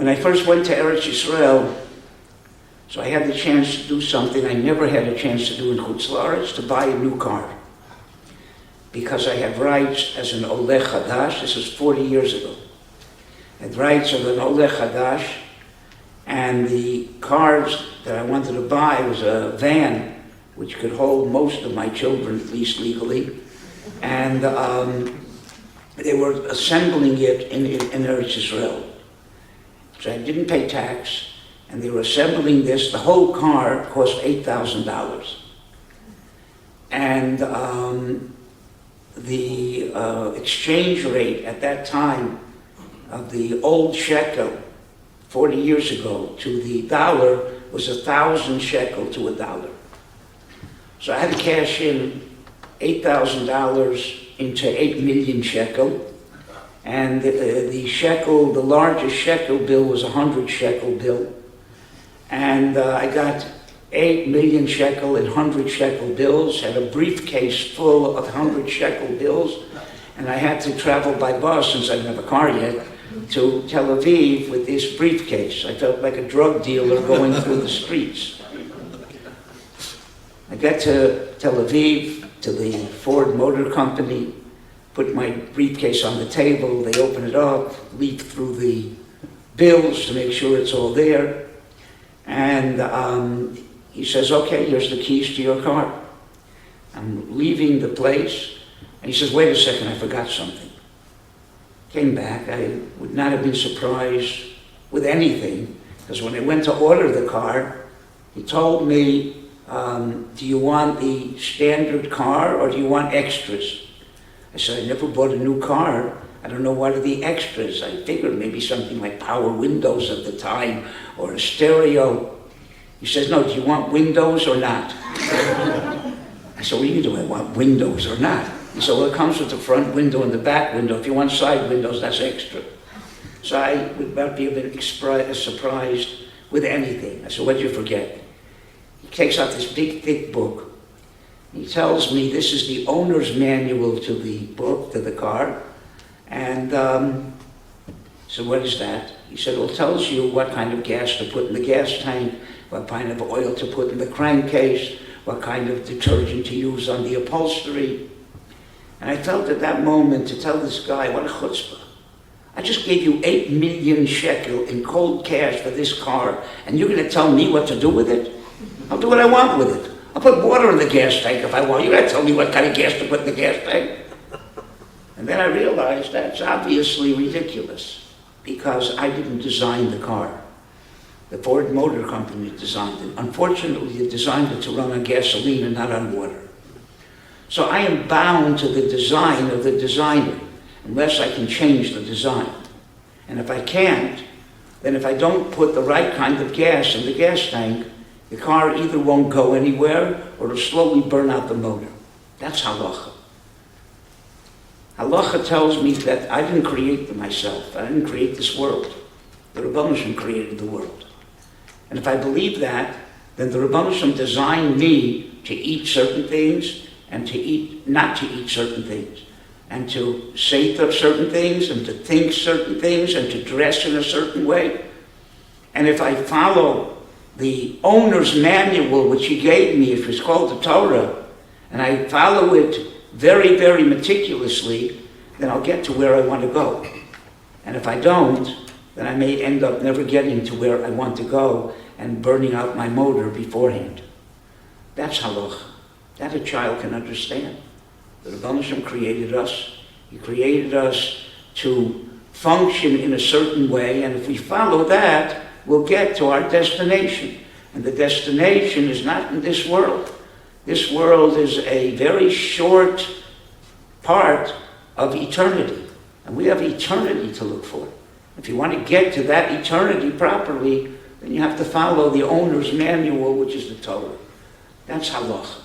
When I first went to Eretz Yisrael, so I had the chance to do something I never had a chance to do in Chutz La'aretz, to buy a new car. Because I had rights as an Oleh Chadash, this was 40 years ago. I had rights as an Oleh Chadash, and the cars that I wanted to buy was a van, which could hold most of my children, at least legally. And they were assembling it in Eretz Yisrael. So I didn't pay tax, and they were assembling this. The whole car cost $8,000. And the exchange rate at that time of the old shekel, 40 years ago, to the dollar was 1,000 shekel to a dollar. So I had to cash in $8,000 into 8 million shekel. And the shekel, the largest shekel bill was 100 shekel bill. And I got 8 million shekel in 100 shekel bills, had a briefcase full of 100 shekel bills, and I had to travel by bus, since I didn't have a car yet, to Tel Aviv with this briefcase. I felt like a drug dealer going through the streets. I got to Tel Aviv, to the Ford Motor Company, put my briefcase on the table, they open it up, leaf through the bills to make sure it's all there, and he says, okay, here's the keys to your car. I'm leaving the place, and he says, wait a second, I forgot something. Came back, I would not have been surprised with anything, because when I went to order the car, he told me, do you want the standard car or do you want extras? I said, I never bought a new car. I don't know what are the extras. I figured maybe something like power windows at the time or a stereo. He says, no, do you want windows or not? I said, what do you mean, do I want windows or not? He said, well, it comes with the front window and the back window. If you want side windows, that's extra. So I would not be a bit surprised with anything. I said, what did you forget? He takes out this big, thick book. He tells me this is the owner's manual to the book, to the car. And so what is that? He said, well, it tells you what kind of gas to put in the gas tank, what kind of oil to put in the crankcase, what kind of detergent to use on the upholstery. And I felt at that moment to tell this guy, what a chutzpah. I just gave you 8 million shekel in cold cash for this car, and you're going to tell me what to do with it? I'll do what I want with it. I'll put water in the gas tank if I want. You're going to tell me what kind of gas to put in the gas tank? And then I realized that's obviously ridiculous, because I didn't design the car. The Ford Motor Company designed it. Unfortunately, they designed it to run on gasoline and not on water. So I am bound to the design of the designer, unless I can change the design. And if I can't, then if I don't put the right kind of gas in the gas tank, the car either won't go anywhere or it'll slowly burn out the motor. That's halacha. Halacha tells me that I didn't create them myself. I didn't create this world. The Rabbi created the world. And if I believe that, then the Rabbi designed me to eat certain things and to eat, not to eat certain things, and to say certain things and to think certain things and to dress in a certain way. And if I follow the owner's manual, which he gave me, which was called the Torah, and I follow it very, very meticulously, then I'll get to where I want to go. And if I don't, then I may end up never getting to where I want to go and burning out my motor beforehand. That's halacha. That a child can understand. The Rebbe Shem created us. He created us to function in a certain way, and if we follow that, we'll get to our destination. And the destination is not in this world. This world is a very short part of eternity. And we have eternity to look for. If you want to get to that eternity properly, then you have to follow the owner's manual, which is the Torah. That's halacha.